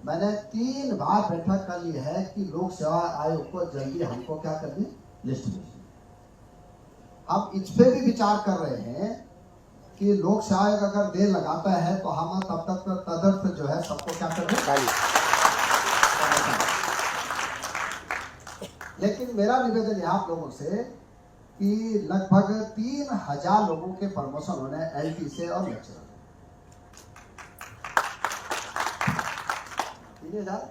मैंने 3 बार बैठक कर ली है कि लोक सेवा आयोग को जल्दी हमको क्या करनी, लिस्ट भेजनी। अब इस पे भी विचार कर रहे हैं कि लोक सेवा आयोग अगर देर लगाता है तो हम तब तक तदर्थ जो है सबको क्या करें। लेकिन मेरा निवेदन है आप लोगों से कि लगभग 3000 लोगों के प्रमोशन होने एलटी से और लेक्चरर। 3000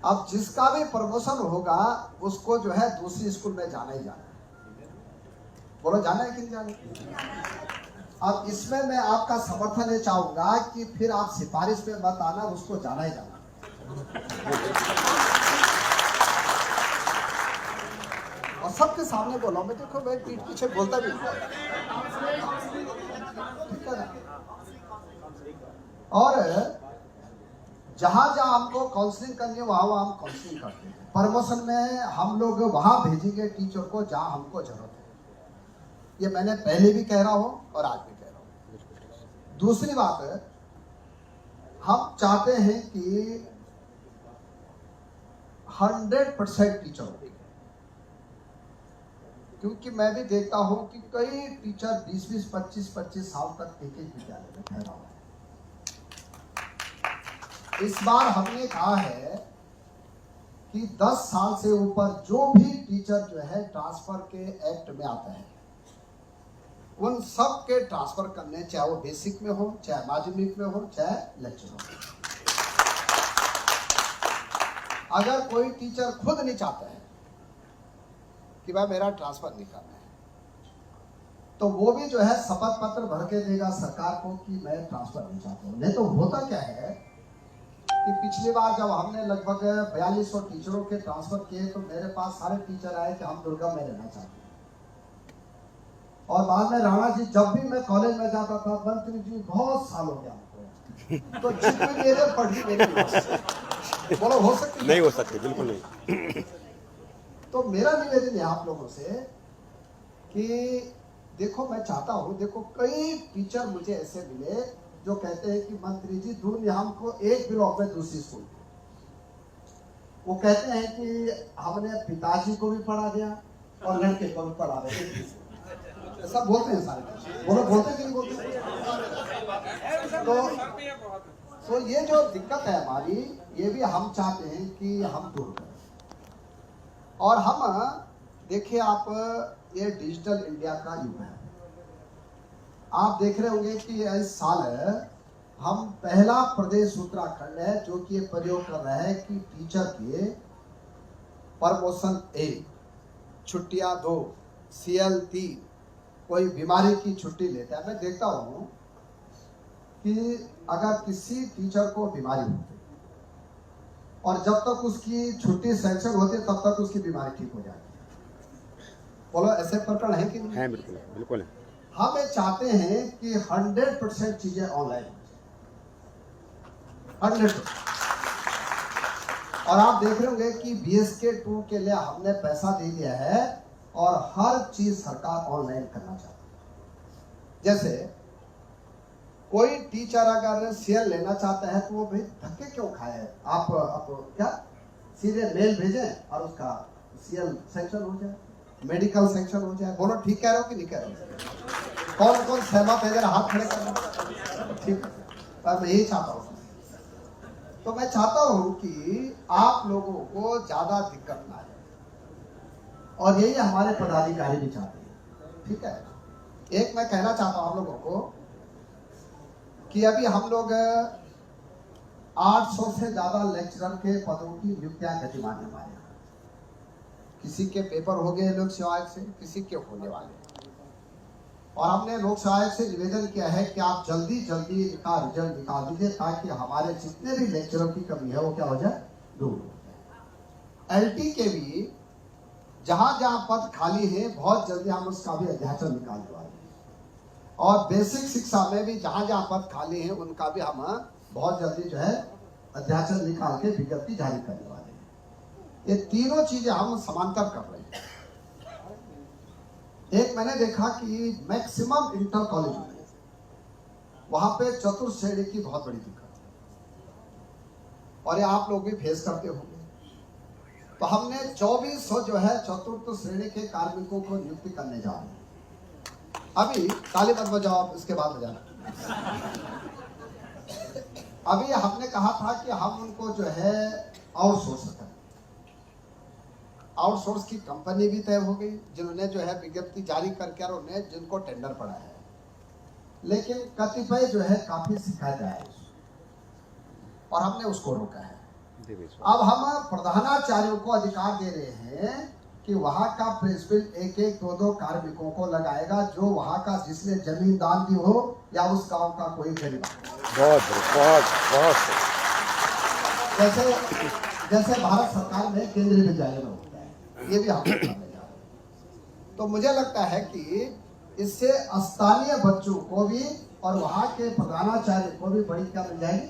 अब जिसका भी प्रमोशन होगा उसको जो है दूसरी स्कूल में जाना ही जाना है। बोलो जाना है कि नहीं जाना। अब इसमें मैं आपका समर्थन ये चाहूंगा कि फिर आप सिफारिश में मत आना, उसको जाना ही जाना। और सबके सामने बोला, मैं देखो मैं पीठ पीछे बोलता भी ठीक है ना। और जहां जहां हमको काउंसलिंग करनी है वहां वहां हम काउंसलिंग करते हैं। प्रमोशन में हम लोग वहां भेजेंगे टीचर को जहां हमको जरूरत है। ये मैंने पहले भी कह रहा हूं और आज भी कह रहा हूं। दूसरी बात है, हम चाहते हैं कि 100% टीचर हो, क्योंकि मैं भी देखता हूं कि कई टीचर 20-20, 25-25 साल तक एक विद्यालय में ठहरा हुआ है। इस बार हमने कहा है कि 10 साल से ऊपर जो भी टीचर जो है ट्रांसफर के एक्ट में आता है, उन सब के ट्रांसफर करने, चाहे वो बेसिक में हो, चाहे माध्यमिक में हो, चाहे लेक्चर हो। अगर कोई टीचर खुद नहीं चाहता है कि भाई मेरा ट्रांसफर नहीं करना है, तो वो भी जो है शपथ पत्र भर के देगा सरकार को कि मैं ट्रांसफर नहीं चाहता हूं। नहीं तो होता क्या है कि पिछली बार जब हमने लगभग 4200 टीचरों के ट्रांसफर किए तो मेरे पास सारे टीचर आए कि हम दुर्गा में रहना चाहते हैं। और बाद में राणा जी, जब भी मैं कॉलेज में जाता था, मंत्री जी बहुत साल हो गया हमको, तो जितनी मेरे पढ़ी मेरी बोलो हो सकती नहीं हो सकती, बिल्कुल नहीं। तो मेरा निवेदन है आप लोगों से कि देखो, मैं चाहता हूं, देखो कई टीचर मुझे ऐसे मिले जो कहते हैं कि मंत्री जी दूर ने हमको एक ब्लॉक में दूसरी स्कूल, वो कहते हैं कि हमने पिताजी को भी पढ़ा दिया और लड़के को भी पढ़ा दिया। सब बोलते हैं सारे, बोलो बोलते कि नहीं बोलते। तो ये जो दिक्कत है हमारी, ये भी हम चाहते हैं कि हम दूर करें। और हम देखिए, आप ये डिजिटल इंडिया का युग है। आप देख रहे होंगे कि इस साल हम पहला प्रदेश उत्तराखंड है जो कि ये प्रयोग कर रहा है कि टीचर के प्रमोशन 1, छुट्टियां 2, CL 3, कोई बीमारी की छुट्टी लेता है। मैं देखता हूं कि अगर किसी टीचर को बीमारी होती है और जब तक उसकी छुट्टी सैंक्शन होती है तब तक उसकी बीमारी ठीक हो जाती है। बोलो ऐसे प्रकरण है कि नहीं? है, बिल्कुल बिल्कुल है। हम ये चाहते हैं कि 100% चीजें ऑनलाइन हो जाए, 100%। और आप देख रहे होंगे कि BSK 2 के लिए हमने पैसा दे दिया है और हर चीज सरकार ऑनलाइन करना चाहती है। जैसे कोई टीचर अगर CL लेना चाहता है तो वो भाई धक्के क्यों खाए, आप क्या सीधे मेल भेजें और उसका CL सेक्शन हो जाए, मेडिकल सेक्शन हो जाए। बोलो ठीक कह रहे हो कि नहीं कह रहे हो? कौन कौन सहमत है, जरा हाथ खड़े करना। ठीक है, मैं यही चाहता हूँ। तो मैं चाहता हूँ कि आप लोगों को ज्यादा दिक्कत ना आए, और यही हमारे पदाधिकारी भी चाहते हैं। ठीक है, एक मैं कहना चाहता हूँ आप लोगों को कि अभी हम लोग 800 से ज्यादा लेक्चरर के पदों की नियुक्तियां गतिमान है हमारे यहाँ। किसी के पेपर हो गए लोक सेवा आयोग से, किसी के होने वाले। और हमने लोक सेवा आयोग से निवेदन किया है कि आप जल्दी जल्दी इनका रिजल्ट निकाल दीजिए ताकि हमारे जितने भी लेक्चरों की कमी है वो क्या हो जाए, दूर हो जाए। LT के भी जहां जहां पद खाली है बहुत जल्दी हम उसका भी अध्याचन निकाल देंगे। और बेसिक शिक्षा में भी जहां जहां पद खाली हैं उनका भी हम बहुत जल्दी जो है अध्याचन निकाल के विज्ञप्ति जारी करने वाले हैं। ये तीनों चीजें हम समांतर कर रहे हैं। एक मैंने देखा कि मैक्सिमम इंटर कॉलेज में वहां पे चतुर्थ श्रेणी की बहुत बड़ी दिक्कत है और ये आप लोग भी फेस करते होंगे। तो हमने 2400 जो है चतुर्थ श्रेणी के कार्मिकों को नियुक्ति करने जा रहे हैं। अभी ताली मत बजाओ, आप इसके बाद बजाना। अभी हमने कहा था कि हम उनको जो है आउटसोर्स करें। आउटसोर्स की कंपनी भी तय हो गई, जिन्होंने जो है विज्ञप्ति जारी करके और उन्हें जिनको टेंडर पड़ा है, लेकिन कतिपय जो है काफी शिकायत आए और हमने उसको रोका है। अब हम प्रधानाचार्यों को अधिकार दे रहे हैं कि वहां का प्रिंसिपल एक एक दो कार्मिकों को लगाएगा, जो वहां का जिसने जमीन दान दी हो या उस गांव का कोई गरीब। बहुत जैसे भारत सरकार में केंद्रीय विद्यालय में होता है, ये भी हम करने जा रहे हैं। तो मुझे लगता है कि इससे स्थानीय बच्चों को भी और वहां के प्रधानाचार्य को भी बड़ी क्या मिल जाएगी,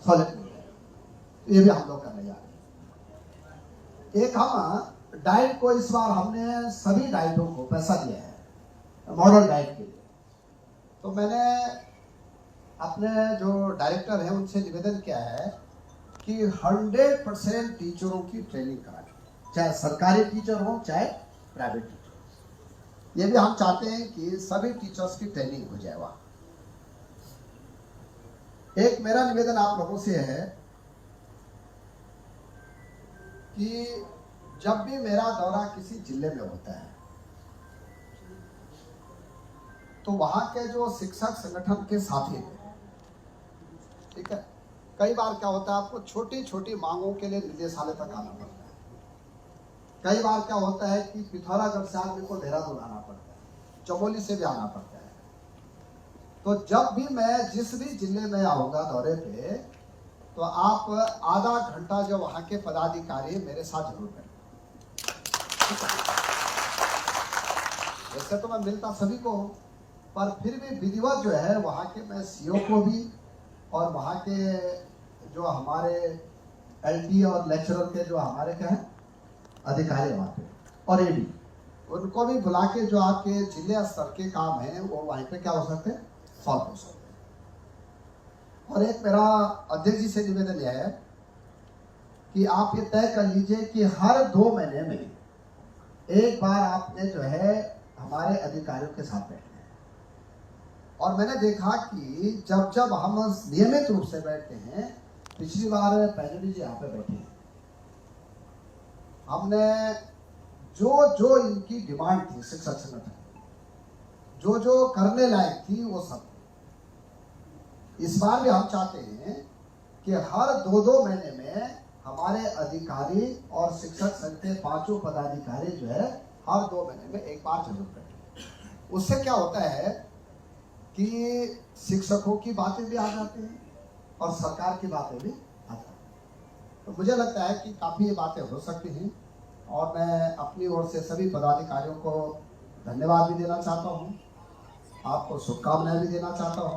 सहूलियत मिल जाएगी। ये भी हम लोग करने जा रहे हैं। एक हम डाइट को इस बार हमने सभी डाइटों को पैसा दिया है मॉडल डाइट के लिए। तो मैंने अपने जो डायरेक्टर हैं उनसे निवेदन किया है कि 100% टीचरों की ट्रेनिंग कराएं, चाहे सरकारी टीचर हो चाहे प्राइवेट टीचर। ये भी हम चाहते हैं कि सभी टीचर्स की ट्रेनिंग हो जाए वहां। एक मेरा निवेदन आप लोगों से है कि जब भी मेरा दौरा किसी जिले में होता है तो वहां के जो शिक्षक संगठन के साथी हैं, ठीक है, कई बार क्या होता है आपको छोटी छोटी मांगों के लिए निदेशालय तक आना पड़ता है। कई बार क्या होता है कि पिथौरागढ़ से आदमी को देहरादून आना पड़ता है, चमोली से भी आना पड़ता है। तो जब भी मैं जिस भी जिले में आऊंगा दौरे पे, तो आप आधा घंटा जो वहां के पदाधिकारी मेरे साथ जरूर करें। वैसे तो मैं मिलता सभी को हूं, पर फिर भी विधिवत जो है वहां के मैं सीओ को भी और वहां के जो हमारे एलटी और लेक्चरर के जो हमारे क्या है अधिकारी वहां पे और एडी, उनको भी बुला के जो आपके जिले स्तर के काम है वो वहीं पे क्या हो सकते हैं, सॉल्व हो सकते हैं। और एक मेरा अध्यक्ष जी से निवेदन यह है कि आप ये तय कर लीजिए कि हर 2 महीने में एक बार आपने जो है हमारे अधिकारियों के साथ बैठना है। और मैंने देखा कि जब हम नियमित रूप से बैठते हैं, पिछली बार पैनली जी यहाँ पे बैठे हैं, हमने जो इनकी डिमांड थी शिक्षक संगठन जो करने लायक थी वो सब। इस बार भी हम चाहते हैं कि हर 2 महीने में हमारे अधिकारी और शिक्षक संघ के 5 पदाधिकारी जो है हर 2 महीने में एक बार जरूर बैठे। उससे क्या होता है कि शिक्षकों की बातें भी आ जाती हैं और सरकार की बातें भी आ जाती हैं। तो मुझे लगता है कि काफ़ी ये बातें हो सकती हैं और मैं अपनी ओर से सभी पदाधिकारियों को धन्यवाद भी देना चाहता हूँ, आपको शुभकामनाएं भी देना चाहता हूँ।